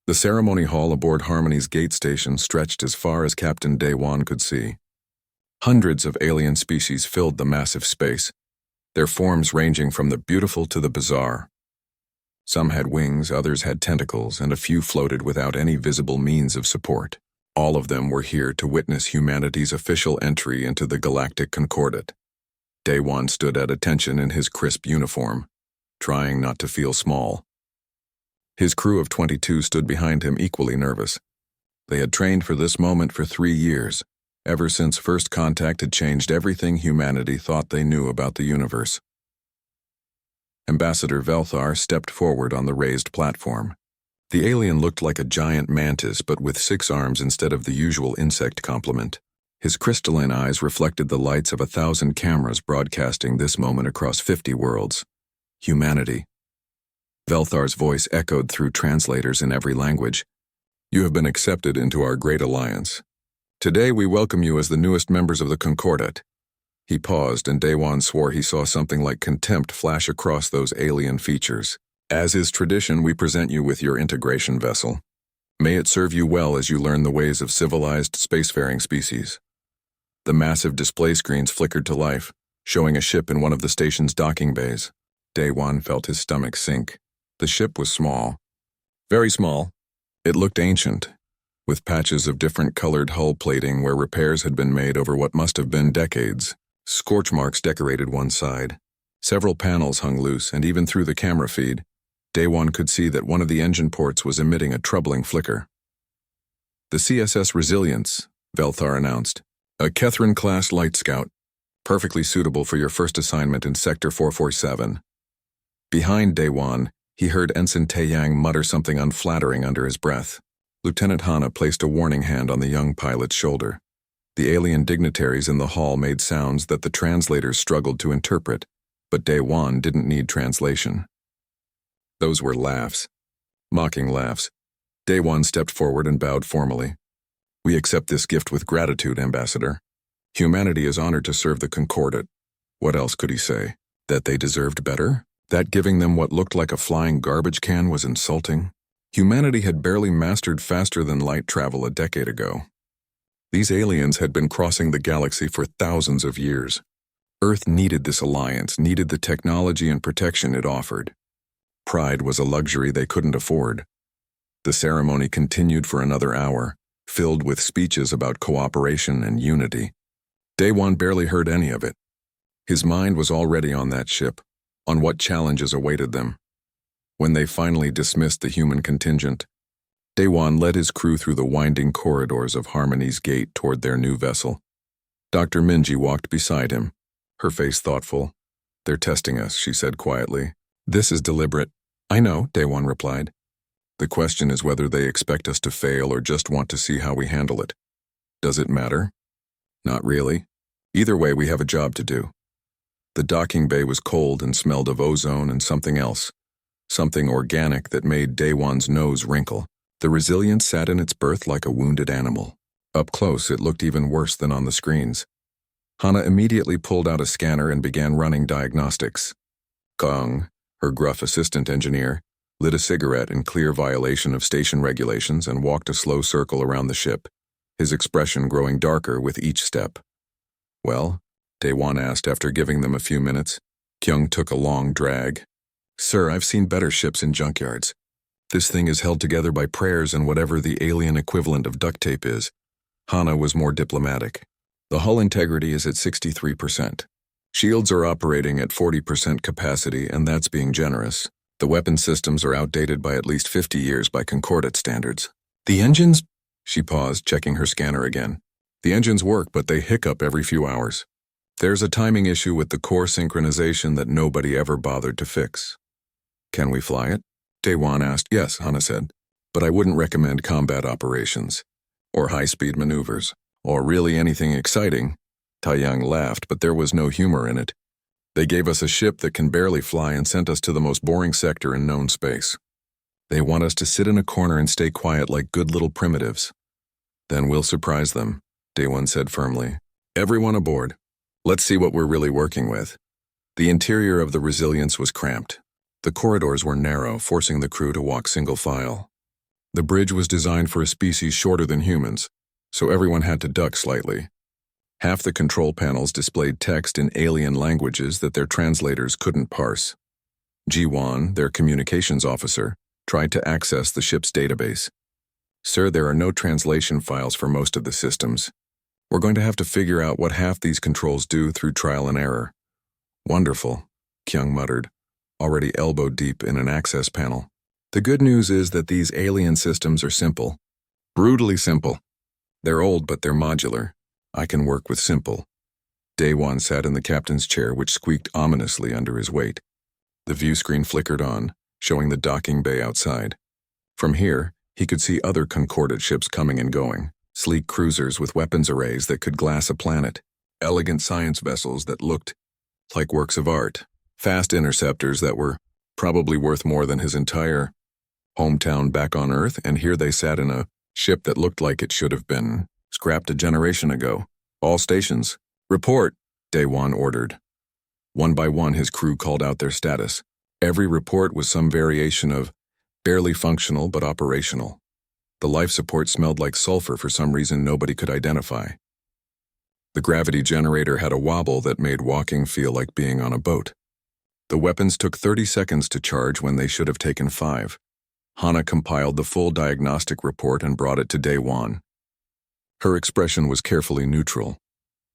The ceremony hall aboard Harmony's gate station stretched as far as Captain Daewon could see. Hundreds of alien species filled the massive space, their forms ranging from the beautiful to the bizarre. Some had wings, others had tentacles, and a few floated without any visible means of support. All of them were here to witness humanity's official entry into the Galactic Concordat. Daewon stood at attention in his crisp uniform, trying not to feel small. His crew of 22 stood behind him equally nervous. They had trained for this moment for 3 years, ever since first contact had changed everything humanity thought they knew about the universe. Ambassador Velthar stepped forward on the raised platform. The alien looked like a giant mantis, but with 6 arms instead of the usual insect complement. His crystalline eyes reflected the lights of 1,000 cameras broadcasting this moment across 50 worlds. Humanity. Velthar's voice echoed through translators in every language. You have been accepted into our great alliance. Today we welcome you as the newest members of the Concordat. He paused, and Daewon swore he saw something like contempt flash across those alien features. As is tradition, we present you with your integration vessel. May it serve you well as you learn the ways of civilized spacefaring species. The massive display screens flickered to life, showing a ship in one of the station's docking bays. Daewon felt his stomach sink. The ship was small. Very small. It looked ancient, with patches of different colored hull plating where repairs had been made over what must have been decades. Scorch marks decorated one side. Several panels hung loose, and even through the camera feed, Daewon could see that one of the engine ports was emitting a troubling flicker. The CSS Resilience, Velthar announced. A Kethrin-class light scout, perfectly suitable for your first assignment in Sector 447. Behind Daewon, he heard Ensign Taeyang mutter something unflattering under his breath. Lieutenant Hana placed a warning hand on the young pilot's shoulder. The alien dignitaries in the hall made sounds that the translators struggled to interpret, but Daewon didn't need translation. Those were laughs. Mocking laughs. Daewon stepped forward and bowed formally. We accept this gift with gratitude, Ambassador. Humanity is honored to serve the Concordat. What else could he say? That they deserved better? That giving them what looked like a flying garbage can was insulting? Humanity had barely mastered faster-than-light travel a decade ago. These aliens had been crossing the galaxy for thousands of years. Earth needed this alliance, needed the technology and protection it offered. Pride was a luxury they couldn't afford. The ceremony continued for another hour, filled with speeches about cooperation and unity. Daewon barely heard any of it. His mind was already on that ship, on what challenges awaited them. When they finally dismissed the human contingent, Daewon led his crew through the winding corridors of Harmony's gate toward their new vessel. Dr. Minji walked beside him, her face thoughtful. They're testing us, she said quietly. This is deliberate. I know, Daewon replied. The question is whether they expect us to fail or just want to see how we handle it. Does it matter? Not really. Either way, we have a job to do. The docking bay was cold and smelled of ozone and something else. Something organic that made Daewon's nose wrinkle. The Resilience sat in its berth like a wounded animal. Up close, it looked even worse than on the screens. Hana immediately pulled out a scanner and began running diagnostics. Kong, her gruff assistant engineer, lit a cigarette in clear violation of station regulations and walked a slow circle around the ship, his expression growing darker with each step. Well? Daewon asked after giving them a few minutes. Kyung took a long drag. Sir, I've seen better ships in junkyards. This thing is held together by prayers and whatever the alien equivalent of duct tape is. Hana was more diplomatic. The hull integrity is at 63%. Shields are operating at 40% capacity, and that's being generous. The weapon systems are outdated by at least 50 years by Concordat standards. The engines? She paused, checking her scanner again. The engines work, but they hiccup every few hours. There's a timing issue with the core synchronization that nobody ever bothered to fix. Can we fly it? Daewon asked. Yes, Hana said, but I wouldn't recommend combat operations, or high-speed maneuvers, or really anything exciting. Taeyang laughed, but there was no humor in it. They gave us a ship that can barely fly and sent us to the most boring sector in known space. They want us to sit in a corner and stay quiet like good little primitives. Then we'll surprise them, Daewon said firmly. Everyone aboard. Let's see what we're really working with. The interior of the Resilience was cramped. The corridors were narrow, forcing the crew to walk single file. The bridge was designed for a species shorter than humans, so everyone had to duck slightly. Half the control panels displayed text in alien languages that their translators couldn't parse. Ji-Wan, their communications officer, tried to access the ship's database. "Sir, there are no translation files for most of the systems. We're going to have to figure out what half these controls do through trial and error." "Wonderful," Kyung muttered, already elbow-deep in an access panel. "The good news is that these alien systems are simple. Brutally simple. They're old, but they're modular. I can work with simple." Daewon sat in the captain's chair, which squeaked ominously under his weight. The view screen flickered on, showing the docking bay outside. From here, he could see other Concordate ships coming and going, sleek cruisers with weapons arrays that could glass a planet, elegant science vessels that looked like works of art, fast interceptors that were probably worth more than his entire hometown back on Earth, and here they sat in a ship that looked like it should have been scrapped a generation ago. "All stations, report," Daewon ordered. One by one, his crew called out their status. Every report was some variation of barely functional but operational. The life support smelled like sulfur for some reason nobody could identify. The gravity generator had a wobble that made walking feel like being on a boat. The weapons took 30 seconds to charge when they should have taken 5. Hana compiled the full diagnostic report and brought it to Daewon. Her expression was carefully neutral.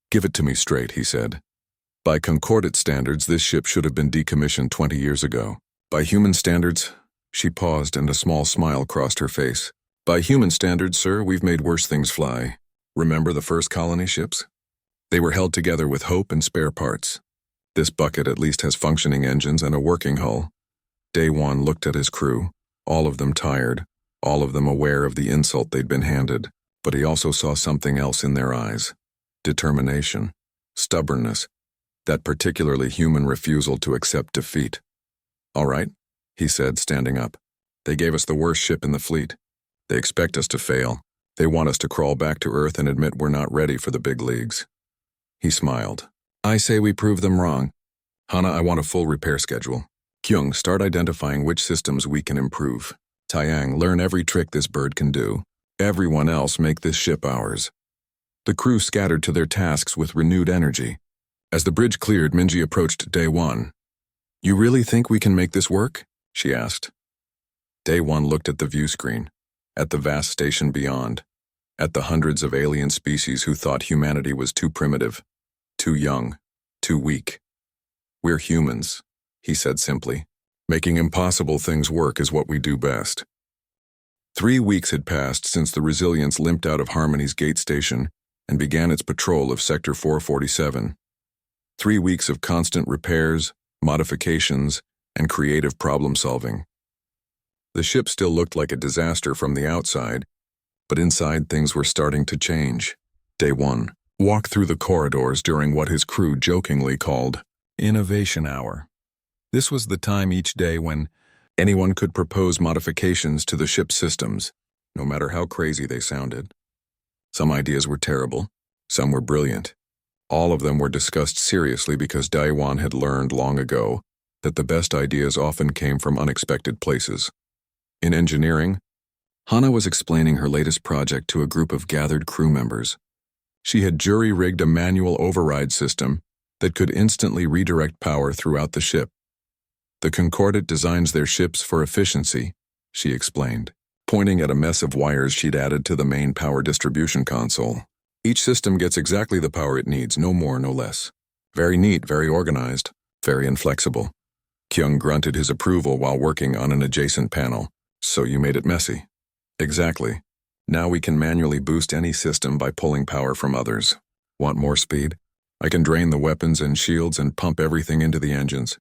"Give it to me straight," he said. "By Concordate standards, this ship should have been decommissioned 20 years ago. By human standards," she paused and a small smile crossed her face. "By human standards, sir, we've made worse things fly. Remember the first colony ships? They were held together with hope and spare parts. This bucket at least has functioning engines and a working hull." Daewon looked at his crew, all of them tired, all of them aware of the insult they'd been handed, but he also saw something else in their eyes. Determination, stubbornness, that particularly human refusal to accept defeat. "All right," he said, standing up. "They gave us the worst ship in the fleet. They expect us to fail. They want us to crawl back to Earth and admit we're not ready for the big leagues." He smiled. "I say we prove them wrong. Hana, I want a full repair schedule. Kyung, start identifying which systems we can improve. Taeyang, learn every trick this bird can do. Everyone else, make this ship ours." The crew scattered to their tasks with renewed energy. As the bridge cleared, Minji approached Daewon. "You really think we can make this work?" she asked. Daewon looked at the view screen, at the vast station beyond, at the hundreds of alien species who thought humanity was too primitive, too young, too weak. "We're humans," he said simply. "Making impossible things work is what we do best." 3 weeks had passed since the Resilience limped out of Harmony's gate station and began its patrol of Sector 447. 3 weeks of constant repairs, modifications, and creative problem-solving. The ship still looked like a disaster from the outside, but inside things were starting to change. Daewon walked through the corridors during what his crew jokingly called Innovation Hour. This was the time each day when anyone could propose modifications to the ship's systems, no matter how crazy they sounded. Some ideas were terrible, some were brilliant. All of them were discussed seriously because Daewon had learned long ago that the best ideas often came from unexpected places. In engineering, Hana was explaining her latest project to a group of gathered crew members. She had jury-rigged a manual override system that could instantly redirect power throughout the ship. "The Concordate designs their ships for efficiency," she explained, pointing at a mess of wires she'd added to the main power distribution console. "Each system gets exactly the power it needs, no more, no less. Very neat, very organized, very inflexible." Kyung grunted his approval while working on an adjacent panel. "So you made it messy." "Exactly. Now we can manually boost any system by pulling power from others. Want more speed? I can drain the weapons and shields and pump everything into the engines.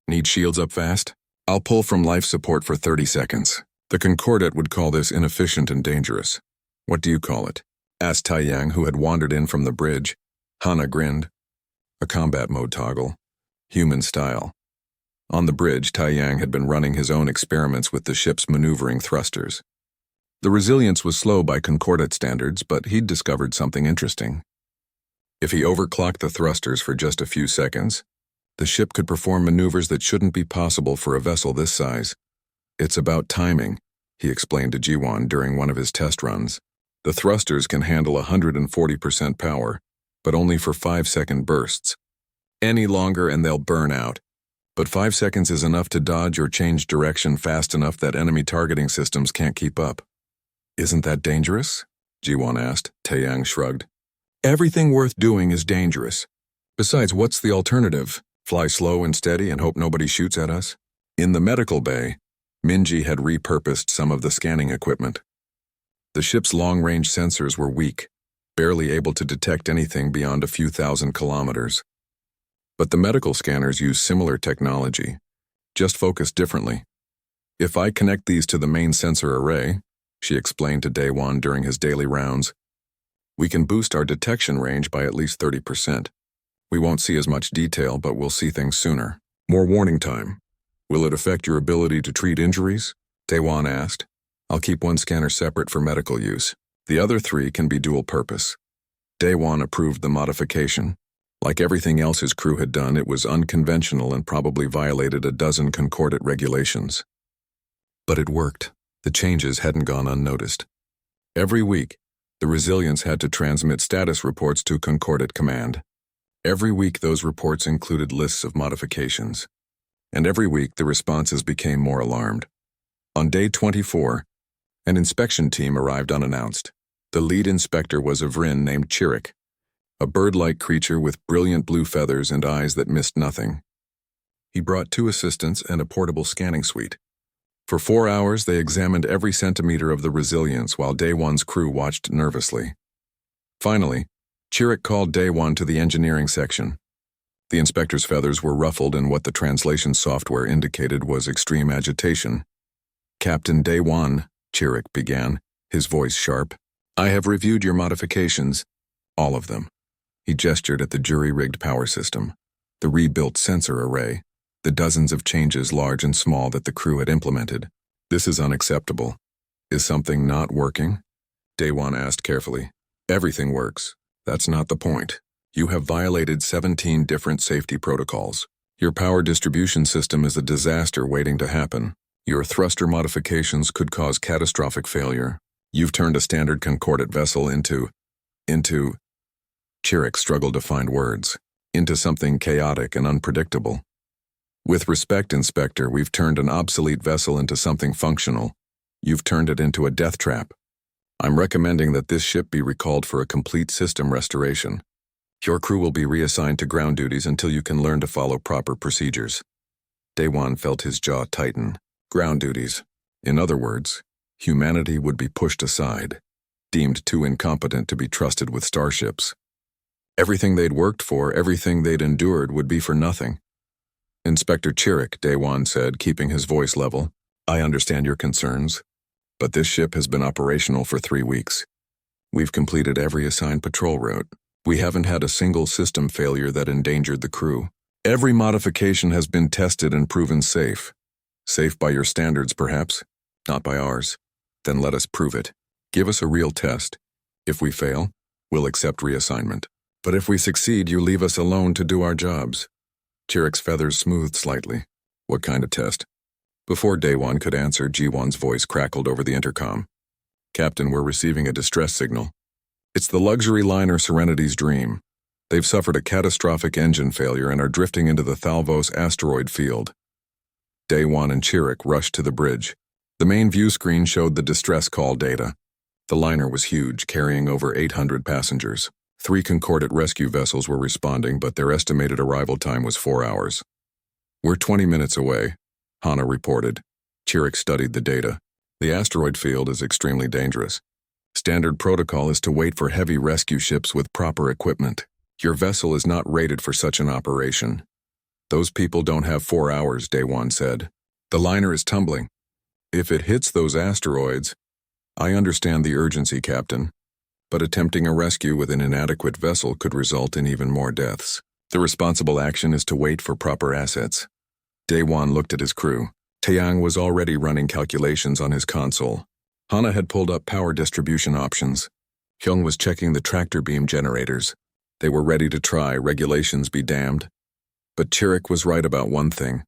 Need shields up fast? I'll pull from life support for 30 seconds. The Concordate would call this inefficient and dangerous. What do you call it?" asked Taeyang, who had wandered in from the bridge. Hana grinned. "A combat mode toggle. Human style." On the bridge, Taeyang had been running his own experiments with the ship's maneuvering thrusters. The Resilience was slow by Concordate standards, but he'd discovered something interesting. If he overclocked the thrusters for just a few seconds, the ship could perform maneuvers that shouldn't be possible for a vessel this size. It's about timing, he explained to Jiwon during one of his test runs. The thrusters can handle 140% power, but only for 5-second bursts. Any longer and they'll burn out. But 5 seconds is enough to dodge or change direction fast enough that enemy targeting systems can't keep up. Isn't that dangerous? Jiwon asked. Taeyang shrugged. Everything worth doing is dangerous. Besides, what's the alternative? Fly slow and steady and hope nobody shoots at us? In the medical bay, Minji had repurposed some of the scanning equipment. The ship's long-range sensors were weak, barely able to detect anything beyond a few thousand kilometers. But the medical scanners use similar technology, just focused differently. If I connect these to the main sensor array, she explained to Daewon during his daily rounds, we can boost our detection range by at least 30%. We won't see as much detail, but we'll see things sooner. More warning time. Will it affect your ability to treat injuries? Daewon asked. I'll keep one scanner separate for medical use. The other 3 can be dual purpose. Daewon approved the modification. Like everything else his crew had done, it was unconventional and probably violated a dozen concordant regulations. But it worked. The changes hadn't gone unnoticed. Every week, the Resilients had to transmit status reports to Concordant Command. Every week those reports included lists of modifications. And every week the responses became more alarmed. On day 24, an inspection team arrived unannounced. The lead inspector was a Vryn named Chirik, a bird-like creature with brilliant blue feathers and eyes that missed nothing. He brought 2 assistants and a portable scanning suite. For 4 hours they examined every centimeter of the Resilience while Daewon's crew watched nervously. Finally, Chirik called Daewon to the engineering section. The inspector's feathers were ruffled and what the translation software indicated was extreme agitation. Captain Daewon, Chirik began, his voice sharp. I have reviewed your modifications. All of them. He gestured at the jury-rigged power system, the rebuilt sensor array, the dozens of changes large and small that the crew had implemented. This is unacceptable. Is something not working? Daewon asked carefully. Everything works. That's not the point. You have violated 17 different safety protocols. Your power distribution system is a disaster waiting to happen. Your thruster modifications could cause catastrophic failure. You've turned a standard concordant vessel into... Chirik struggled to find words. Into something chaotic and unpredictable. With respect, Inspector, we've turned an obsolete vessel into something functional. You've turned it into a death trap. I'm recommending that this ship be recalled for a complete system restoration. Your crew will be reassigned to ground duties until you can learn to follow proper procedures. Daewon felt his jaw tighten. Ground duties. In other words, humanity would be pushed aside, deemed too incompetent to be trusted with starships. Everything they'd worked for, everything they'd endured would be for nothing. Inspector Chirik, Daewon said, keeping his voice level, I understand your concerns. But this ship has been operational for 3 weeks. We've completed every assigned patrol route. We haven't had a single system failure that endangered the crew. Every modification has been tested and proven safe. Safe by your standards, perhaps, not by ours. Then let us prove it. Give us a real test. If we fail, we'll accept reassignment. But if we succeed, you leave us alone to do our jobs. Chirik's feathers smoothed slightly. What kind of test? Before Daewon could answer, Jiwon's voice crackled over the intercom. Captain, we're receiving a distress signal. It's the luxury liner Serenity's Dream. They've suffered a catastrophic engine failure and are drifting into the Thalvos asteroid field. Daewon and Chirik rushed to the bridge. The main view screen showed the distress call data. The liner was huge, carrying over 800 passengers. 3 concordant rescue vessels were responding, but their estimated arrival time was 4 hours. We're 20 minutes away, Hana reported. Chirik studied the data. The asteroid field is extremely dangerous. Standard protocol is to wait for heavy rescue ships with proper equipment. Your vessel is not rated for such an operation. Those people don't have 4 hours, Daewon said. The liner is tumbling. If it hits those asteroids, I understand the urgency, Captain, but attempting a rescue with an inadequate vessel could result in even more deaths. The responsible action is to wait for proper assets. Daewon looked at his crew. Taeyang was already running calculations on his console. Hana had pulled up power distribution options. Hyung was checking the tractor beam generators. They were ready to try, regulations be damned. But Chirik was right about one thing.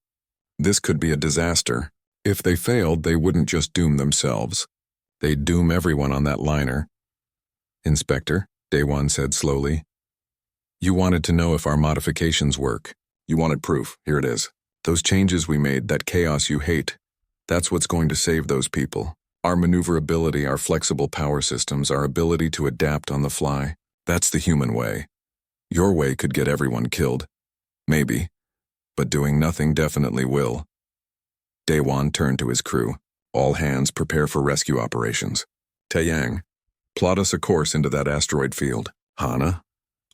This could be a disaster. If they failed, they wouldn't just doom themselves. They'd doom everyone on that liner. Inspector, Daewon said slowly. You wanted to know if our modifications work. You wanted proof. Here it is. Those changes we made, that chaos you hate, that's what's going to save those people. Our maneuverability, our flexible power systems, our ability to adapt on the fly. That's the human way. Your way could get everyone killed. Maybe. But doing nothing definitely will. Daewon turned to his crew. All hands prepare for rescue operations. Taeyang, plot us a course into that asteroid field. Hana,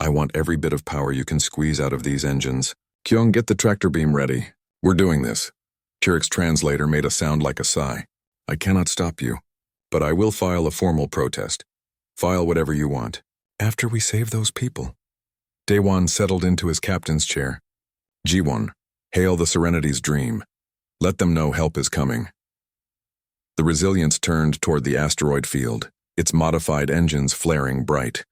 I want every bit of power you can squeeze out of these engines. Kyung, get the tractor beam ready. We're doing this. Chiric's translator made a sound like a sigh. I cannot stop you, but I will file a formal protest. File whatever you want. After we save those people. Daewon settled into his captain's chair. Ji-won, hail the Serenity's dream. Let them know help is coming. The Resilience turned toward the asteroid field, its modified engines flaring bright.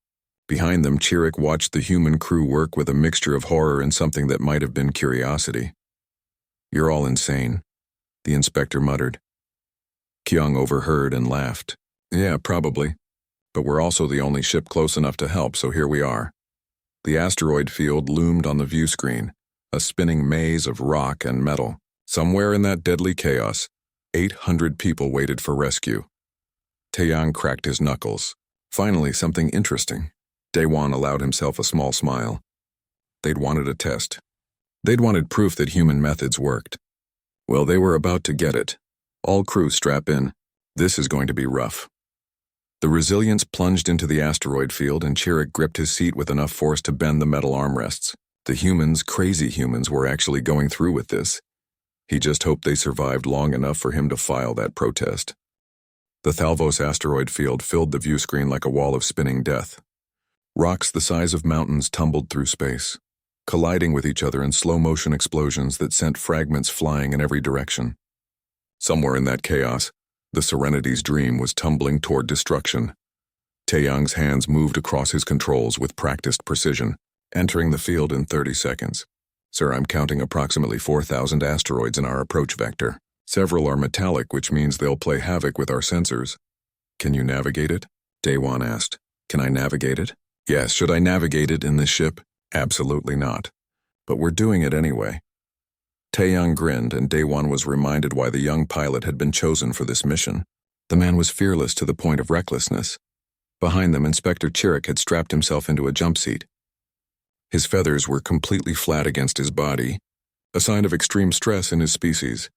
Behind them, Chirik watched the human crew work with a mixture of horror and something that might have been curiosity. You're all insane, the inspector muttered. Kyung overheard and laughed. Yeah, probably. But we're also the only ship close enough to help, so here we are. The asteroid field loomed on the view screen, a spinning maze of rock and metal. Somewhere in that deadly chaos, 800 people waited for rescue. Taeyang cracked his knuckles. Finally, something interesting. Daewon allowed himself a small smile. They'd wanted a test. They'd wanted proof that human methods worked. Well, they were about to get it. All crew strap in. This is going to be rough. The Resilience plunged into the asteroid field and Chirik gripped his seat with enough force to bend the metal armrests. The humans, crazy humans, were actually going through with this. He just hoped they survived long enough for him to file that protest. The Thalvos asteroid field filled the view screen like a wall of spinning death. Rocks the size of mountains tumbled through space, colliding with each other in slow-motion explosions that sent fragments flying in every direction. Somewhere in that chaos, the Serenity's dream was tumbling toward destruction. Taeyang's hands moved across his controls with practiced precision, entering the field in 30 seconds. Sir, I'm counting approximately 4,000 asteroids in our approach vector. Several are metallic, which means they'll play havoc with our sensors. Can you navigate it? Daewon asked. Can I navigate it? Yes, should I navigate it in this ship? Absolutely not. But we're doing it anyway. Taeyang grinned, and Daewon was reminded why the young pilot had been chosen for this mission. The man was fearless to the point of recklessness. Behind them, Inspector Chirik had strapped himself into a jump seat. His feathers were completely flat against his body, a sign of extreme stress in his species.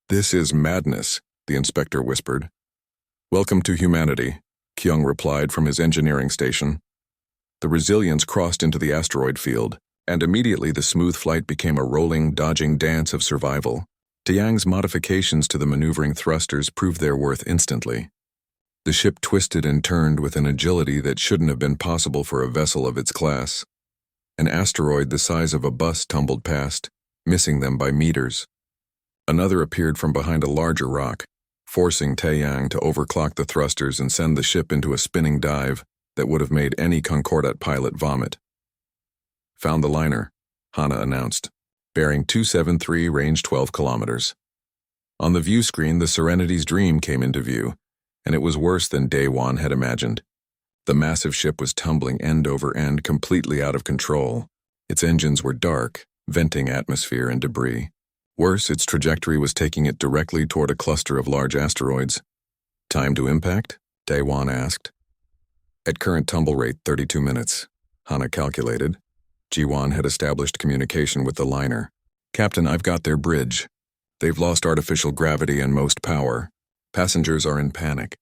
This is madness, the inspector whispered. Welcome to humanity, Kyung replied from his engineering station. The Resilience crossed into the asteroid field, and immediately the smooth flight became a rolling, dodging dance of survival. Taeyang's modifications to the maneuvering thrusters proved their worth instantly. The ship twisted and turned with an agility that shouldn't have been possible for a vessel of its class. An asteroid the size of a bus tumbled past, missing them by meters. Another appeared from behind a larger rock, forcing Taeyang to overclock the thrusters and send the ship into a spinning dive that would have made any Concordat pilot vomit. Found the liner, Hana announced, bearing 273, range 12 kilometers. On the view screen, the Serenity's dream came into view, and it was worse than Daewon had imagined. The massive ship was tumbling end over end, completely out of control. Its engines were dark, venting atmosphere and debris. Worse, its trajectory was taking it directly toward a cluster of large asteroids. Time to impact? Daewon asked. At current tumble rate, 32 minutes, Hana calculated. Ji-won had established communication with the liner. Captain, I've got their bridge. They've lost artificial gravity and most power. Passengers are in panic.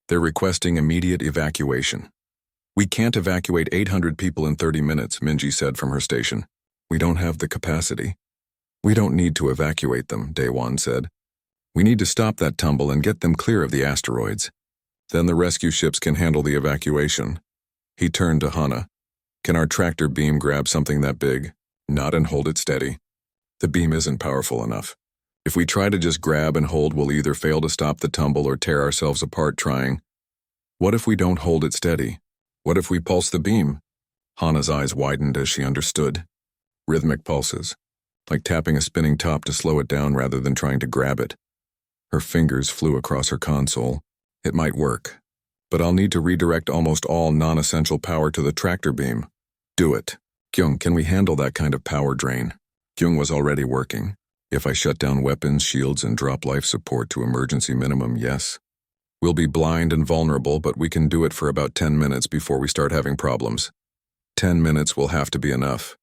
They're requesting immediate evacuation. We can't evacuate 800 people in 30 minutes, Minji said from her station. We don't have the capacity. We don't need to evacuate them, Daewon said. We need to stop that tumble and get them clear of the asteroids. Then the rescue ships can handle the evacuation. He turned to Hana. Can our tractor beam grab something that big? Not and hold it steady. The beam isn't powerful enough. If we try to just grab and hold, we'll either fail to stop the tumble or tear ourselves apart trying. What if we don't hold it steady? What if we pulse the beam? Hana's eyes widened as she understood. Rhythmic pulses, like tapping a spinning top to slow it down rather than trying to grab it. Her fingers flew across her console. It might work, but I'll need to redirect almost all non-essential power to the tractor beam. Do it. Kyung, can we handle that kind of power drain? Kyung was already working. If I shut down weapons, shields, and drop life support to emergency minimum, yes. We'll be blind and vulnerable, but we can do it for about 10 minutes before we start having problems. 10 minutes will have to be enough.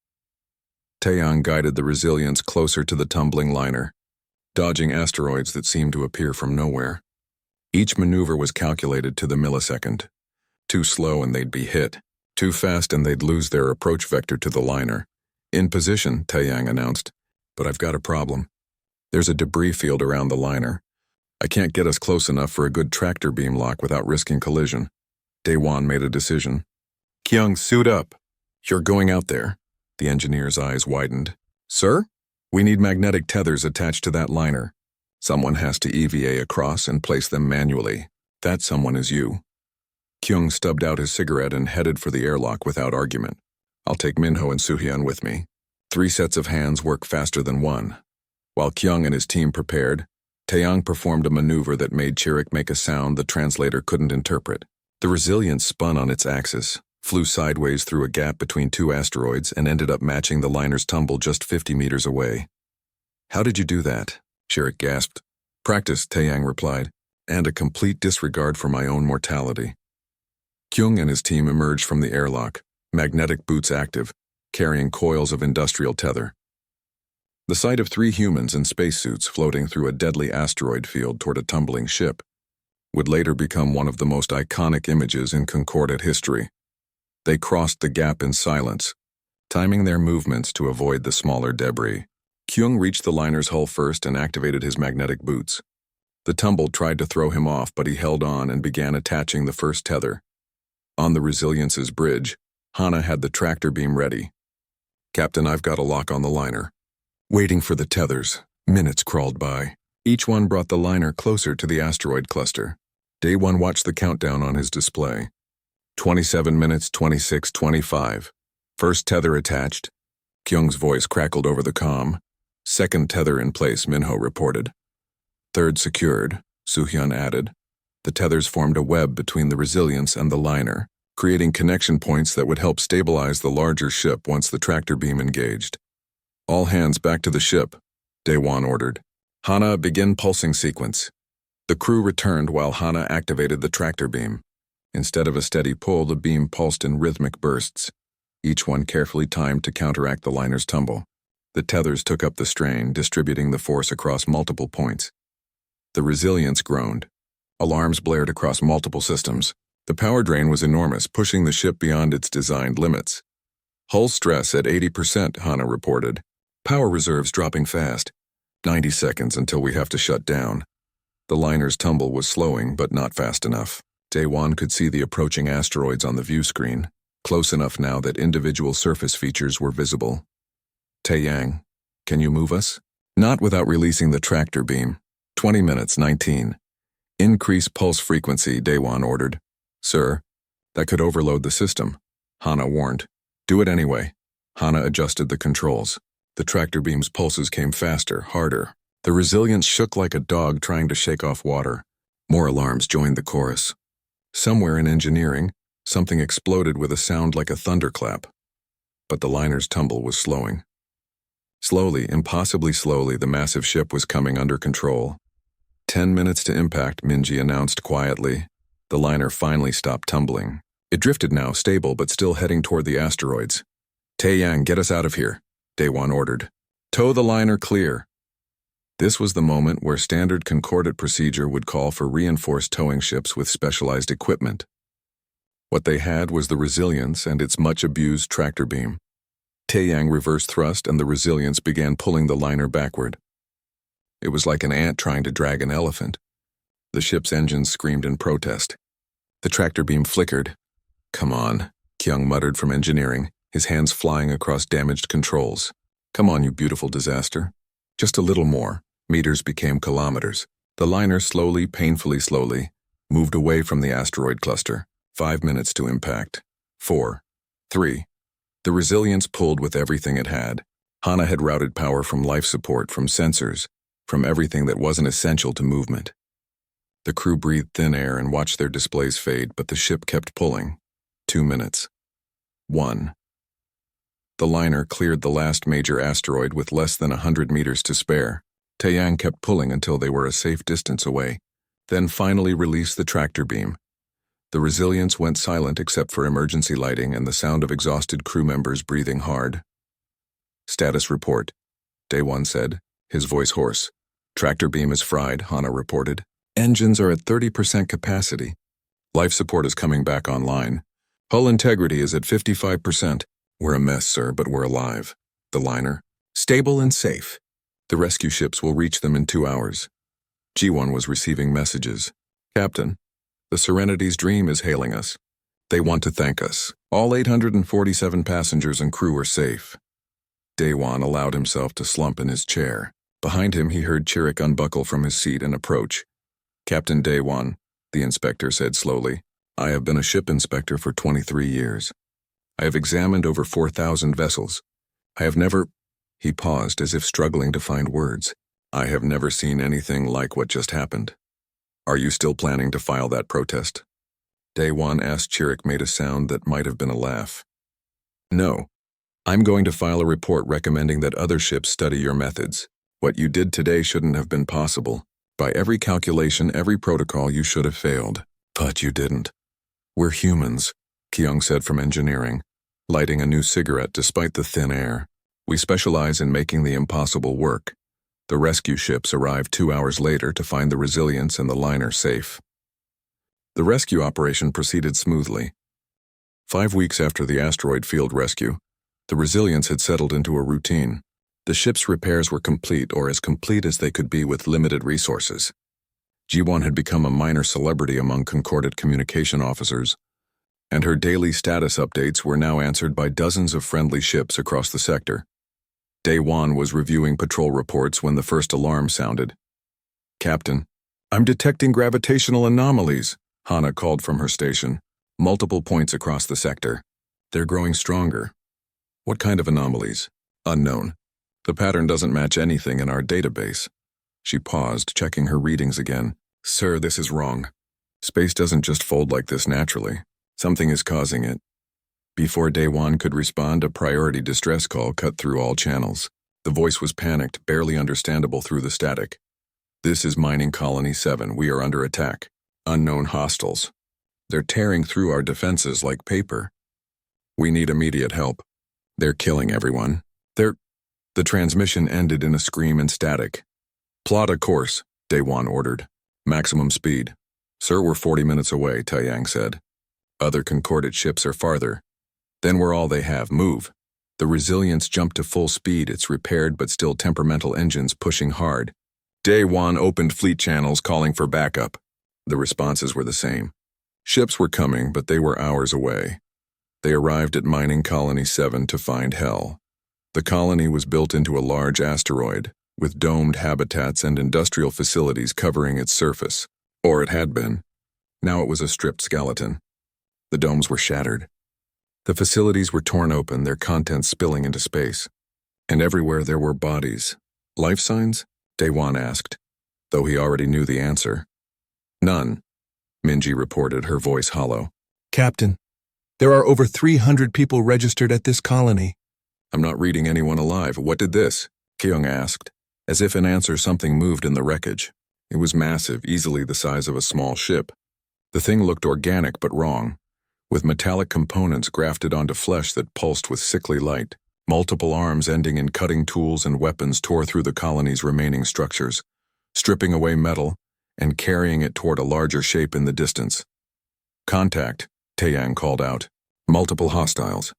Taeyang guided the Resilience closer to the tumbling liner, dodging asteroids that seemed to appear from nowhere. Each maneuver was calculated to the millisecond. Too slow and they'd be hit. Too fast and they'd lose their approach vector to the liner. In position, Taeyang announced, but I've got a problem. There's a debris field around the liner. I can't get us close enough for a good tractor beam lock without risking collision. Daewon made a decision. Kyung, suit up. You're going out there. The engineer's eyes widened. Sir? We need magnetic tethers attached to that liner. Someone has to EVA across and place them manually. That someone is you. Kyung stubbed out his cigarette and headed for the airlock without argument. I'll take Minho and Soohyun with me. 3 sets of hands work faster than one. While Kyung and his team prepared, Taeyang performed a maneuver that made Chirik make a sound the translator couldn't interpret. The Resilience spun on its axis, flew sideways through a gap between 2 asteroids, and ended up matching the liner's tumble just 50 meters away. How did you do that? Chirik gasped. Practice, Taeyang replied, and a complete disregard for my own mortality. Kyung and his team emerged from the airlock, magnetic boots active, carrying coils of industrial tether. The sight of 3 humans in spacesuits floating through a deadly asteroid field toward a tumbling ship would later become one of the most iconic images in Concordat history. They crossed the gap in silence, timing their movements to avoid the smaller debris. Kyung reached the liner's hull first and activated his magnetic boots. The tumble tried to throw him off, but he held on and began attaching the first tether. On the Resilience's bridge, Hana had the tractor beam ready. Captain, I've got a lock on the liner. Waiting for the tethers, minutes crawled by. Each one brought the liner closer to the asteroid cluster. Daewon watched the countdown on his display. 27 minutes, 26, 25. First tether attached. Kyung's voice crackled over the comm. Second tether in place, Minho reported. Third secured, Soohyun added. The tethers formed a web between the Resilience and the liner, creating connection points that would help stabilize the larger ship once the tractor beam engaged. All hands back to the ship, Daewon ordered. Hana, begin pulsing sequence. The crew returned while Hana activated the tractor beam. Instead of a steady pull, the beam pulsed in rhythmic bursts, each one carefully timed to counteract the liner's tumble. The tethers took up the strain, distributing the force across multiple points. The Resilience groaned. Alarms blared across multiple systems. The power drain was enormous, pushing the ship beyond its designed limits. Hull stress at 80%, Hana reported. Power reserves dropping fast. 90 seconds until we have to shut down. The liner's tumble was slowing, but not fast enough. Daewon could see the approaching asteroids on the view screen, close enough now that individual surface features were visible. Taeyang, can you move us? Not without releasing the tractor beam. 20 minutes, 19. Increase pulse frequency, Daewon ordered. Sir, that could overload the system, Hana warned. Do it anyway. Hana adjusted the controls. The tractor beam's pulses came faster, harder. The Resilience shook like a dog trying to shake off water. More alarms joined the chorus. Somewhere in engineering, something exploded with a sound like a thunderclap. But the liner's tumble was slowing. Slowly, impossibly slowly, the massive ship was coming under control. 10 minutes to impact, Minji announced quietly. The liner finally stopped tumbling. It drifted now, stable but still heading toward the asteroids. Taeyang, get us out of here, Daewon ordered. Tow the liner clear. This was the moment where standard Concordat procedure would call for reinforced towing ships with specialized equipment. What they had was the Resilience and its much-abused tractor beam. Taeyang reversed thrust and the Resilience began pulling the liner backward. It was like an ant trying to drag an elephant. The ship's engines screamed in protest. The tractor beam flickered. Come on, Kyung muttered from engineering, his hands flying across damaged controls. Come on, you beautiful disaster. Just a little more. Meters became kilometers. The liner slowly, painfully slowly, moved away from the asteroid cluster. 5 minutes to impact. 4. 3. The Resilience pulled with everything it had. Hana had routed power from life support, from sensors, from everything that wasn't essential to movement. The crew breathed thin air and watched their displays fade, but the ship kept pulling. 2 minutes. 1. The liner cleared the last major asteroid with less than 100 meters to spare. Taeyang kept pulling until they were a safe distance away, then finally released the tractor beam. The Resilience went silent except for emergency lighting and the sound of exhausted crew members breathing hard. Status report, Day-1 said, his voice hoarse. Tractor beam is fried, Hana reported. Engines are at 30% capacity. Life support is coming back online. Hull integrity is at 55%. We're a mess, sir, but we're alive. The liner, stable and safe. The rescue ships will reach them in 2 hours. G1 was receiving messages. Captain, the Serenity's Dream is hailing us. They want to thank us. All 847 passengers and crew are safe. Day-1 allowed himself to slump in his chair. Behind him, he heard Chirik unbuckle from his seat and approach. Captain Day-1, the inspector said slowly, I have been a ship inspector for 23 years. I have examined over 4,000 vessels. I have never... He paused as if struggling to find words. I have never seen anything like what just happened. Are you still planning to file that protest? Day-1 asked. Chirik made a sound that might have been a laugh. No. I'm going to file a report recommending that other ships study your methods. What you did today shouldn't have been possible. By every calculation, every protocol, you should have failed. But you didn't. We're humans, Kyung said from engineering, lighting a new cigarette despite the thin air. We specialize in making the impossible work. The rescue ships arrived 2 hours later to find the Resilience and the liner safe. The rescue operation proceeded smoothly. 5 weeks after the asteroid field rescue, the Resilience had settled into a routine. The ship's repairs were complete, or as complete as they could be with limited resources. G1 had become a minor celebrity among Concordant communication officers, and her daily status updates were now answered by dozens of friendly ships across the sector. Day-1 was reviewing patrol reports when the first alarm sounded. Captain, I'm detecting gravitational anomalies, Hana called from her station. Multiple points across the sector. They're growing stronger. What kind of anomalies? Unknown. The pattern doesn't match anything in our database. She paused, checking her readings again. Sir, this is wrong. Space doesn't just fold like this naturally. Something is causing it. Before Day-1 could respond, a priority distress call cut through all channels. The voice was panicked, barely understandable through the static. This is Mining Colony 7. We are under attack. Unknown hostiles. They're tearing through our defenses like paper. We need immediate help. They're killing everyone. The transmission ended in a scream and static. Plot a course, Day-1 ordered. Maximum speed. Sir, we're 40 minutes away, Taeyang said. Other Concordant ships are farther. Then we're all they have. Move. The Resilience jumped to full speed, its repaired but still temperamental engines pushing hard. Day-1 opened fleet channels calling for backup. The responses were the same. Ships were coming, but they were hours away. They arrived at Mining Colony 7 to find hell. The colony was built into a large asteroid, with domed habitats and industrial facilities covering its surface. Or it had been. Now it was a stripped skeleton. The domes were shattered. The facilities were torn open, their contents spilling into space. And everywhere there were bodies. Life signs? Day-1 asked, though he already knew the answer. None, Minji reported, her voice hollow. Captain, there are over 300 people registered at this colony. I'm not reading anyone alive. What did this? Kyung asked, as if in answer something moved in the wreckage. It was massive, easily the size of a small ship. The thing looked organic but wrong, with metallic components grafted onto flesh that pulsed with sickly light. Multiple arms ending in cutting tools and weapons tore through the colony's remaining structures, stripping away metal and carrying it toward a larger shape in the distance. Contact, Taeyang called out. Multiple hostiles.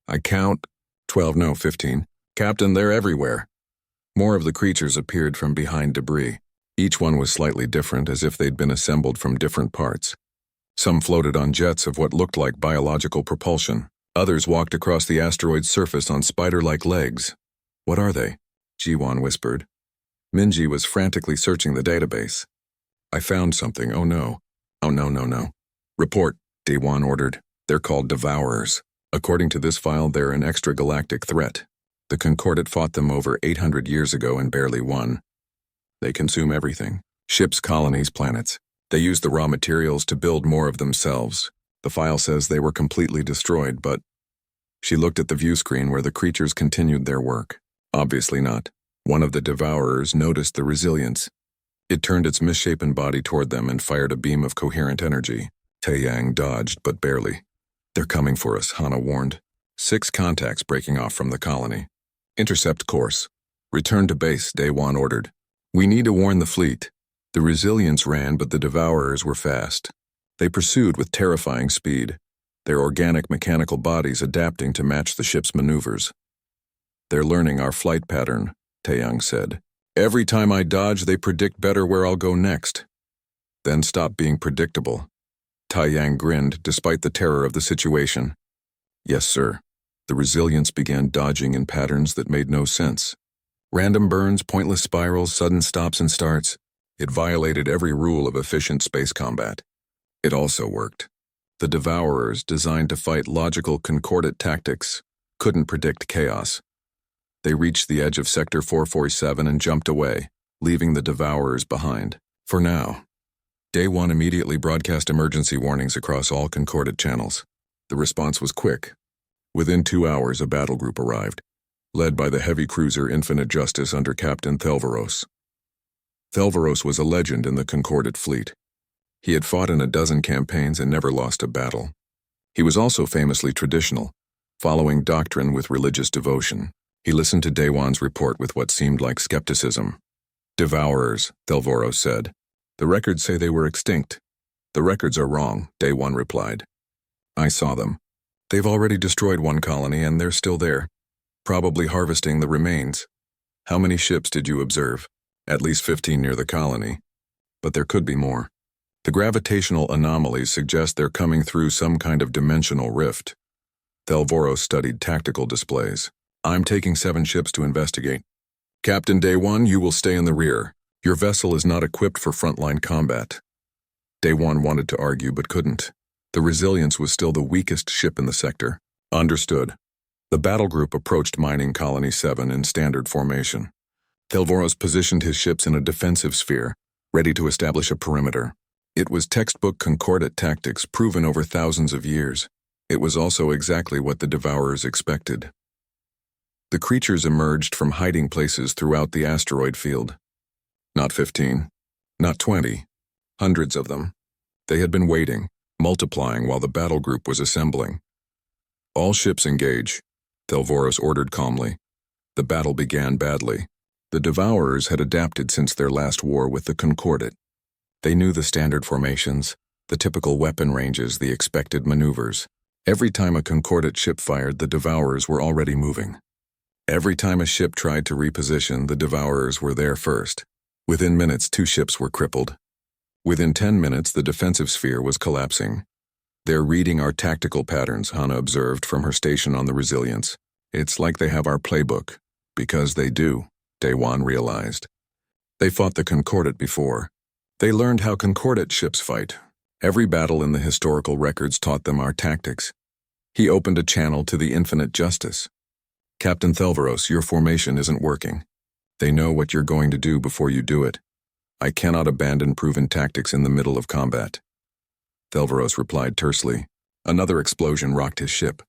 I count 12, no, 15. Captain, they're everywhere. More of the creatures appeared from behind debris. Each one was slightly different, as if they'd been assembled from different parts. Some floated on jets of what looked like biological propulsion. Others walked across the asteroid's surface on spider-like legs. What are they? Ji-won whispered. Minji was frantically searching the database. I found something. Oh no. Oh no. Report, Daewon ordered. They're called Devourers. According to this file, they're an extragalactic threat. The Concordant fought them over 800 years ago and barely won. They consume everything. Ships, colonies, planets. They use the raw materials to build more of themselves. The file says they were completely destroyed, but she looked at the view screen where the creatures continued their work. Obviously not. One of the devourers noticed the resilience. It turned its misshapen body toward them and fired a beam of coherent energy. Taeyang dodged, but barely. They're coming for us, Hana warned. 6 contacts breaking off from the colony. Intercept course. Return to base, Daewon ordered. We need to warn the fleet. The resilience ran, but the devourers were fast. They pursued with terrifying speed, their organic mechanical bodies adapting to match the ship's maneuvers. They're learning our flight pattern, Taeyang said. Every time I dodge, they predict better where I'll go next. Then stop being predictable. Taeyang grinned despite the terror of the situation. Yes, sir. The resilience began dodging in patterns that made no sense. Random burns, pointless spirals, sudden stops and starts. It violated every rule of efficient space combat. It also worked. The Devourers, designed to fight logical concordant tactics, couldn't predict chaos. They reached the edge of Sector 447 and jumped away, leaving the Devourers behind. For now. Day 1 immediately broadcast emergency warnings across all concordant channels. The response was quick. Within 2 hours, a battle group arrived, led by the heavy cruiser Infinite Justice under Captain Thelvaros. Thelvaros was a legend in the Concordant fleet. He had fought in 12 campaigns and never lost a battle. He was also famously traditional, following doctrine with religious devotion. He listened to Daewon's report with what seemed like skepticism. Devourers, Thelvaros said. The records say they were extinct. The records are wrong, Daewon replied. I saw them. They've already destroyed one colony and they're still there, probably harvesting the remains. How many ships did you observe? At least 15 near the colony. But there could be more. The gravitational anomalies suggest they're coming through some kind of dimensional rift. Thelvaros studied tactical displays. I'm taking 7 ships to investigate. Captain Daewon, you will stay in the rear. Your vessel is not equipped for frontline combat. Daewon wanted to argue but couldn't. The Resilience was still the weakest ship in the sector. Understood. The battle group approached Mining Colony 7 in standard formation. Thelvaros positioned his ships in a defensive sphere, ready to establish a perimeter. It was textbook concordant tactics proven over thousands of years. It was also exactly what the Devourers expected. The creatures emerged from hiding places throughout the asteroid field. Not 15, not 20, hundreds of them. They had been waiting, multiplying while the battle group was assembling. All ships engage, Thelvaros ordered calmly. The battle began badly. The Devourers had adapted since their last war with the Concordant. They knew the standard formations, the typical weapon ranges, the expected maneuvers. Every time a Concordant ship fired, the Devourers were already moving. Every time a ship tried to reposition, the Devourers were there first. Within minutes, 2 ships were crippled. Within 10 minutes, the defensive sphere was collapsing. They're reading our tactical patterns, Hana observed from her station on the Resilience. It's like they have our playbook. Because they do, Daewon realized. They fought the Concordant before. They learned how Concordant ships fight. Every battle in the historical records taught them our tactics. He opened a channel to the Infinite Justice. Captain Thelvaros, your formation isn't working. They know what you're going to do before you do it. I cannot abandon proven tactics in the middle of combat. Thelvaros replied tersely. Another explosion rocked his ship.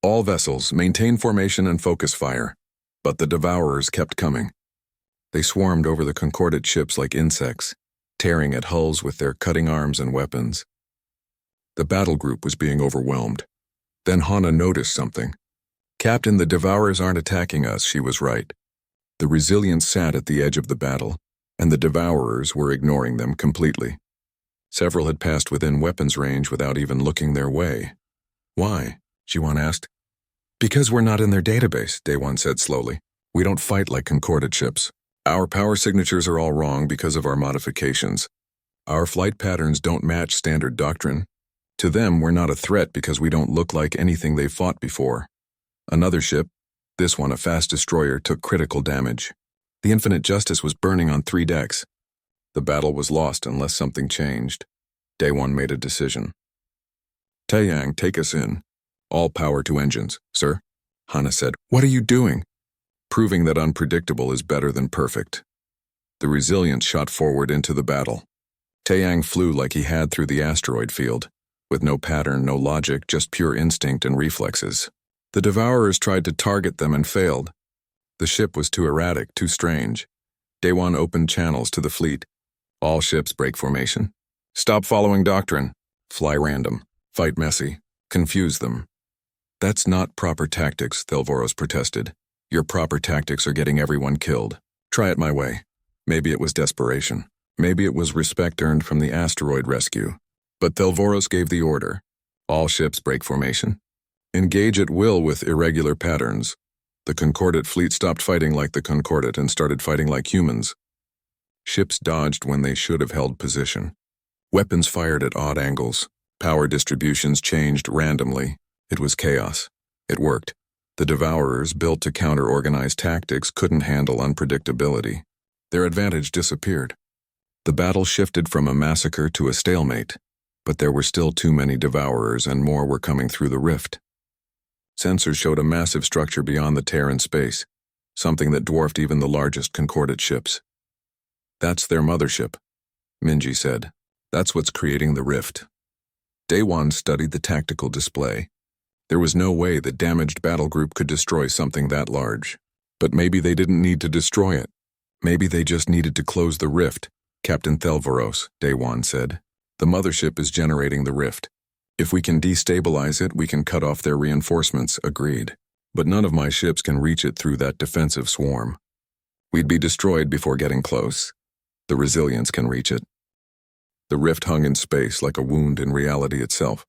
All vessels, maintain formation and focus fire. But the Devourers kept coming. They swarmed over the Concordant ships like insects, tearing at hulls with their cutting arms and weapons. The battle group was being overwhelmed. Then Hana noticed something. Captain, the Devourers aren't attacking us, she was right. The Resilience sat at the edge of the battle, and the Devourers were ignoring them completely. Several had passed within weapons range without even looking their way. Why? Jiwan asked. Because we're not in their database, Daewon said slowly. We don't fight like Concordant ships. Our power signatures are all wrong because of our modifications. Our flight patterns don't match standard doctrine. To them, we're not a threat because we don't look like anything they've fought before. Another ship, this one a fast destroyer, took critical damage. The Infinite Justice was burning on 3 decks. The battle was lost unless something changed. Daewon made a decision. Taeyang, take us in. All power to engines, sir. Hana said. What are you doing? Proving that unpredictable is better than perfect. The Resilience shot forward into the battle. Taeyang flew like he had through the asteroid field, with no pattern, no logic, just pure instinct and reflexes. The Devourers tried to target them and failed. The ship was too erratic, too strange. Daewon opened channels to the fleet. All ships break formation. Stop following doctrine. Fly random. Fight messy. Confuse them. That's not proper tactics, Thelvoros protested. Your proper tactics are getting everyone killed. Try it my way. Maybe it was desperation. Maybe it was respect earned from the asteroid rescue. But Thelvoros gave the order. All ships break formation. Engage at will with irregular patterns. The Concordat fleet stopped fighting like the Concordat and started fighting like humans. Ships dodged when they should have held position. Weapons fired at odd angles. Power distributions changed randomly. It was chaos. It worked. The Devourers, built to counter organized tactics, couldn't handle unpredictability. Their advantage disappeared. The battle shifted from a massacre to a stalemate, but there were still too many Devourers and more were coming through the rift. Sensors showed a massive structure beyond the tear in space, something that dwarfed even the largest Concordat ships. That's their mothership, Minji said. That's what's creating the rift. Daewon studied the tactical display. There was no way the damaged battle group could destroy something that large. But maybe they didn't need to destroy it. Maybe they just needed to close the rift, Captain Thelvoros, Daewon said. The mothership is generating the rift. If we can destabilize it, we can cut off their reinforcements, agreed. But none of my ships can reach it through that defensive swarm. We'd be destroyed before getting close. The Resilience can reach it. The rift hung in space like a wound in reality itself.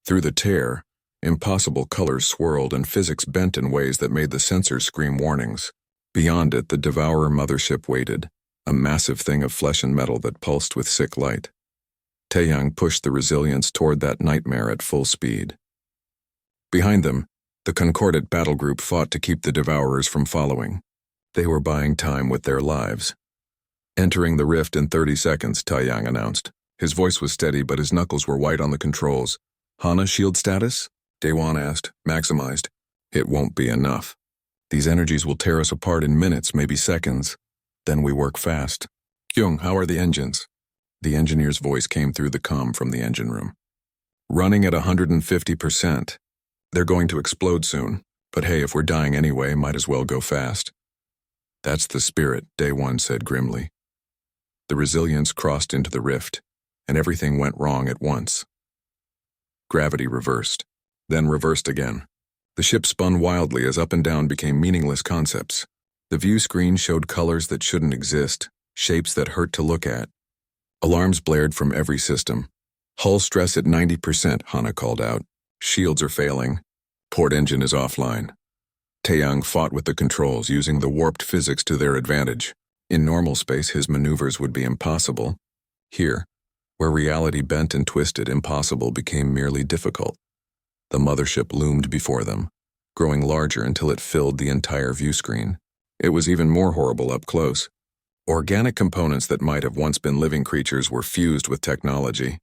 Through the tear, impossible colors swirled and physics bent in ways that made the sensors scream warnings. Beyond it, the Devourer mothership waited, a massive thing of flesh and metal that pulsed with sick light. Taeyang pushed the Resilience toward that nightmare at full speed. Behind them, the Concordat battle group fought to keep the Devourers from following. They were buying time with their lives. Entering the rift in 30 seconds, Taeyang announced. His voice was steady, but his knuckles were white on the controls. Hana shield status? Daewon asked. Maximized. It won't be enough. These energies will tear us apart in minutes, maybe seconds. Then we work fast. Kyung, how are the engines? The engineer's voice came through the comm from the engine room. Running at 150%. They're going to explode soon. But hey, if we're dying anyway, might as well go fast. That's the spirit, Daewon said grimly. The Resilience crossed into the rift, and everything went wrong at once. Gravity reversed, then reversed again. The ship spun wildly as up and down became meaningless concepts. The view screen showed colors that shouldn't exist, shapes that hurt to look at. Alarms blared from every system. Hull stress at 90%, Hana called out. Shields are failing. Port engine is offline. Taeyang fought with the controls, using the warped physics to their advantage. In normal space, his maneuvers would be impossible. Here, where reality bent and twisted, impossible became merely difficult. The mothership loomed before them, growing larger until it filled the entire view screen. It was even more horrible up close. Organic components that might have once been living creatures were fused with technology.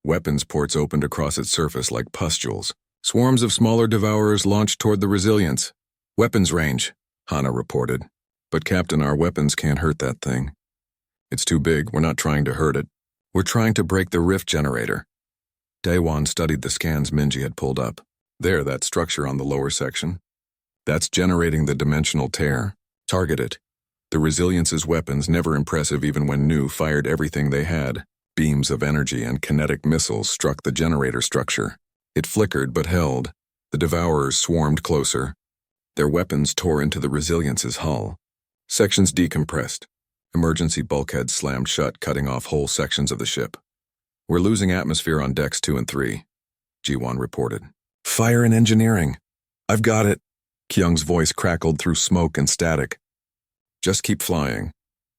Weapons ports opened across its surface like pustules. Swarms of smaller Devourers launched toward the Resilience. Weapons range, Hana reported. But Captain, our weapons can't hurt that thing. It's too big, we're not trying to hurt it. We're trying to break the rift generator. Daewon studied the scans Minji had pulled up. There, that structure on the lower section. That's generating the dimensional tear. Target it. The Resilience's weapons, never impressive even when new, fired everything they had. Beams of energy and kinetic missiles struck the generator structure. It flickered but held. The Devourers swarmed closer. Their weapons tore into the Resilience's hull. Sections decompressed. Emergency bulkheads slammed shut, cutting off whole sections of the ship. We're losing atmosphere on decks 2 and 3, Ji-won reported. Fire and engineering. I've got it. Kyung's voice crackled through smoke and static. Just keep flying.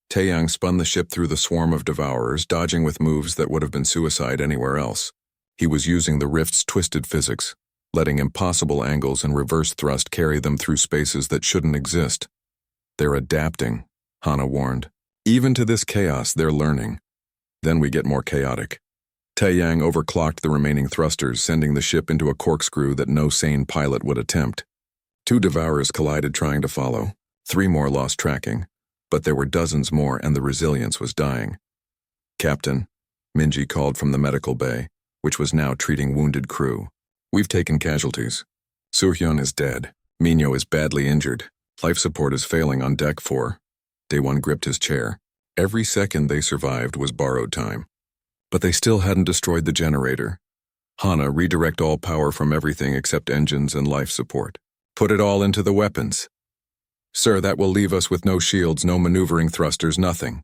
Taeyang spun the ship through the swarm of Devourers, dodging with moves that would have been suicide anywhere else. He was using the rift's twisted physics, letting impossible angles and reverse thrust carry them through spaces that shouldn't exist. They're adapting, Hana warned. Even to this chaos, they're learning. Then we get more chaotic. Taeyang overclocked the remaining thrusters, sending the ship into a corkscrew that no sane pilot would attempt. 2 Devourers collided trying to follow. 3 more lost tracking. But there were dozens more and the resilience was dying. "Captain," Minji called from the medical bay, which was now treating wounded crew. "We've taken casualties. Surhyun is dead. Minyo is badly injured. Life support is failing on deck 4. Daewon gripped his chair. Every second they survived was borrowed time. But they still hadn't destroyed the generator. "Hana, redirect all power from everything except engines and life support. Put it all into the weapons." "Sir, that will leave us with no shields, no maneuvering thrusters, nothing."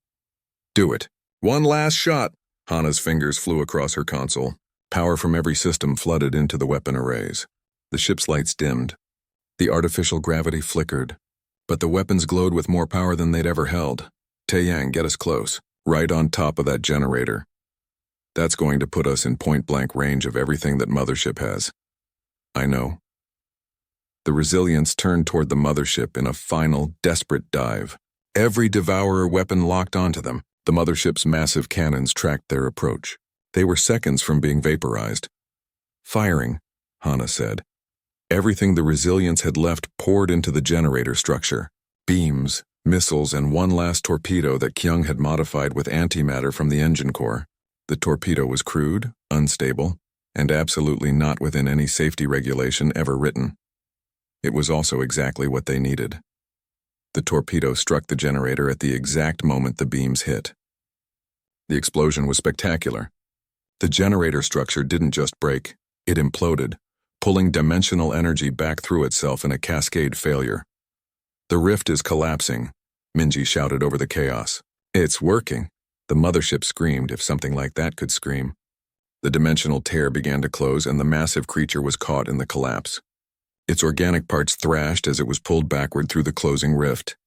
"Do it." "One last shot." Hana's fingers flew across her console. Power from every system flooded into the weapon arrays. The ship's lights dimmed. The artificial gravity flickered. But the weapons glowed with more power than they'd ever held. "Taeyang, get us close. Right on top of that generator. That's going to put us in point-blank range of everything that Mothership has." "I know." The Resilience turned toward the Mothership in a final, desperate dive. Every Devourer weapon locked onto them. The Mothership's massive cannons tracked their approach. They were seconds from being vaporized. "Firing," Hana said. Everything the Resilience had left poured into the generator structure. Beams, missiles, and one last torpedo that Kyung had modified with antimatter from the engine core. The torpedo was crude, unstable, and absolutely not within any safety regulation ever written. It was also exactly what they needed. The torpedo struck the generator at the exact moment the beams hit. The explosion was spectacular. The generator structure didn't just break, it imploded, pulling dimensional energy back through itself in a cascade failure. "The rift is collapsing," Minji shouted over the chaos. "It's working." The Mothership screamed, if something like that could scream. The dimensional tear began to close and the massive creature was caught in the collapse. Its organic parts thrashed as it was pulled backward through the closing rift.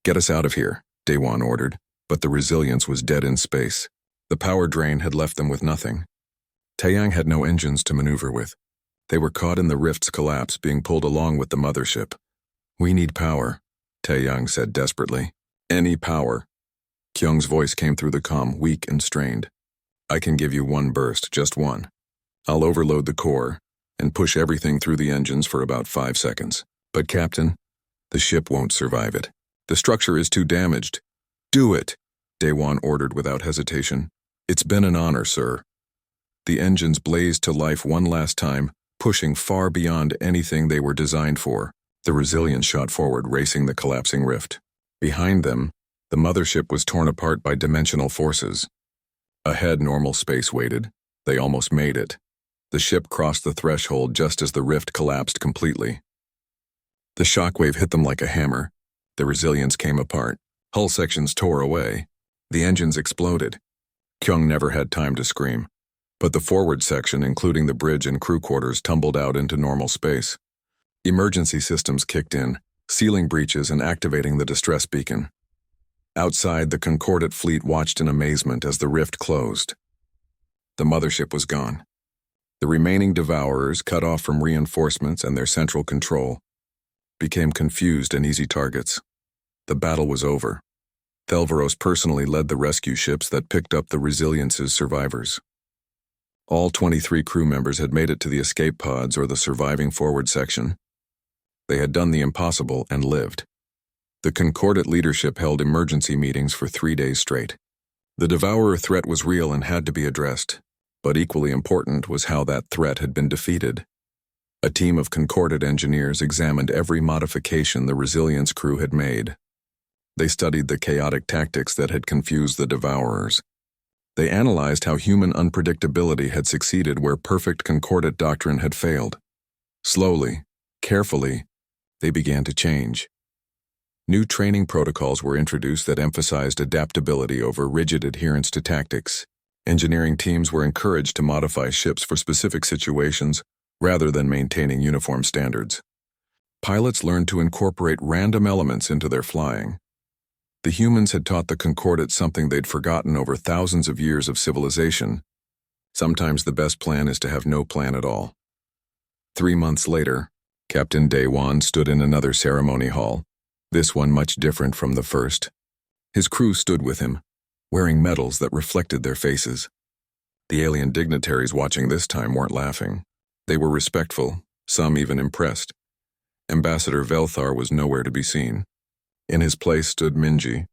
"Get us out of here," Daewon ordered, but the Resilience was dead in space. The power drain had left them with nothing. Taeyang had no engines to maneuver with. They were caught in the rift's collapse, being pulled along with the Mothership. "We need power," Taeyang said desperately. "Any power." Kyung's voice came through the comm, weak and strained. "I can give you one burst, just one. I'll overload the core and push everything through the engines for about 5 seconds. But Captain, the ship won't survive it. The structure is too damaged." "Do it," Daewon ordered without hesitation. "It's been an honor, sir." The engines blazed to life one last time, pushing far beyond anything they were designed for. The Resilience shot forward, racing the collapsing rift. Behind them, the Mothership was torn apart by dimensional forces. Ahead, normal space waited. They almost made it. The ship crossed the threshold just as the rift collapsed completely. The shockwave hit them like a hammer. The Resilience came apart. Hull sections tore away. The engines exploded. Kyung never had time to scream. But the forward section, including the bridge and crew quarters, tumbled out into normal space. Emergency systems kicked in, sealing breaches and activating the distress beacon. Outside, the Concordate fleet watched in amazement as the rift closed. The Mothership was gone. The remaining Devourers, cut off from reinforcements and their central control, became confused and easy targets. The battle was over. Thelvaros personally led the rescue ships that picked up the Resilience's survivors. All 23 crew members had made it to the escape pods or the surviving forward section. They had done the impossible and lived. The Concordate leadership held emergency meetings for 3 days straight. The Devourer threat was real and had to be addressed, but equally important was how that threat had been defeated. A team of Concordate engineers examined every modification the Resilience crew had made. They studied the chaotic tactics that had confused the Devourers. They analyzed how human unpredictability had succeeded where perfect Concordate doctrine had failed. Slowly, carefully, they began to change. New training protocols were introduced that emphasized adaptability over rigid adherence to tactics. Engineering teams were encouraged to modify ships for specific situations rather than maintaining uniform standards. Pilots learned to incorporate random elements into their flying. The humans had taught the Concordate something they'd forgotten over thousands of years of civilization. Sometimes the best plan is to have no plan at all. 3 months later, Captain Daewon stood in another ceremony hall, this one much different from the first. His crew stood with him, wearing medals that reflected their faces. The alien dignitaries watching this time weren't laughing. They were respectful, some even impressed. Ambassador Velthar was nowhere to be seen. In his place stood Minji,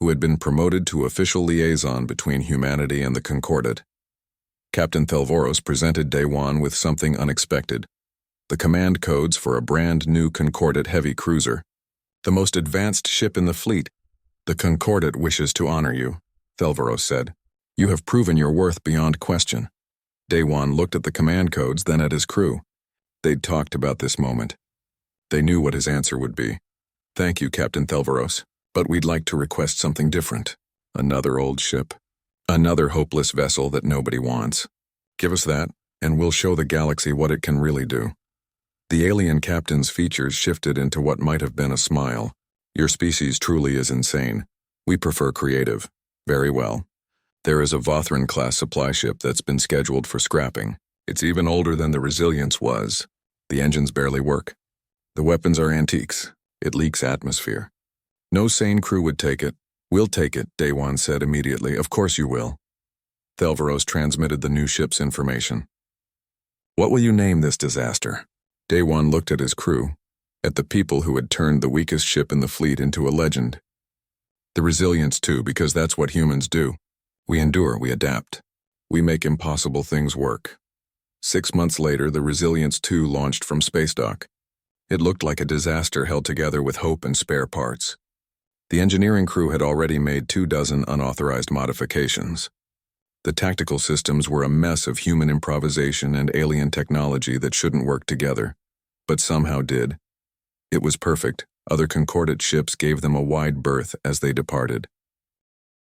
who had been promoted to official liaison between humanity and the Concordat. Captain Thelvoros presented Day-Wan with something unexpected: the command codes for a brand new Concordat heavy cruiser, the most advanced ship in the fleet. "The Concordat wishes to honor you," Thelvoros said. "You have proven your worth beyond question." Day-Wan looked at the command codes, then at his crew. They'd talked about this moment. They knew what his answer would be. "Thank you, Captain Thelvoros, but we'd like to request something different. Another old ship. Another hopeless vessel that nobody wants. Give us that, and we'll show the galaxy what it can really do." The alien captain's features shifted into what might have been a smile. "Your species truly is insane. We prefer creative. Very well. There is a Vothran-class supply ship that's been scheduled for scrapping. It's even older than the Resilience was. The engines barely work. The weapons are antiques. It leaks atmosphere. No sane crew would take it." "We'll take it," Day-Wan said immediately. "Of course you will." Thelvoros transmitted the new ship's information. "What will you name this disaster?" Day-Wan looked at his crew, at the people who had turned the weakest ship in the fleet into a legend. "The Resilience too, because that's what humans do. We endure, we adapt. We make impossible things work." 6 months later, the Resilience 2 launched from space dock. It looked like a disaster held together with hope and spare parts. The engineering crew had already made 24 unauthorized modifications. The tactical systems were a mess of human improvisation and alien technology that shouldn't work together, but somehow did. It was perfect. Other Concordat ships gave them a wide berth as they departed.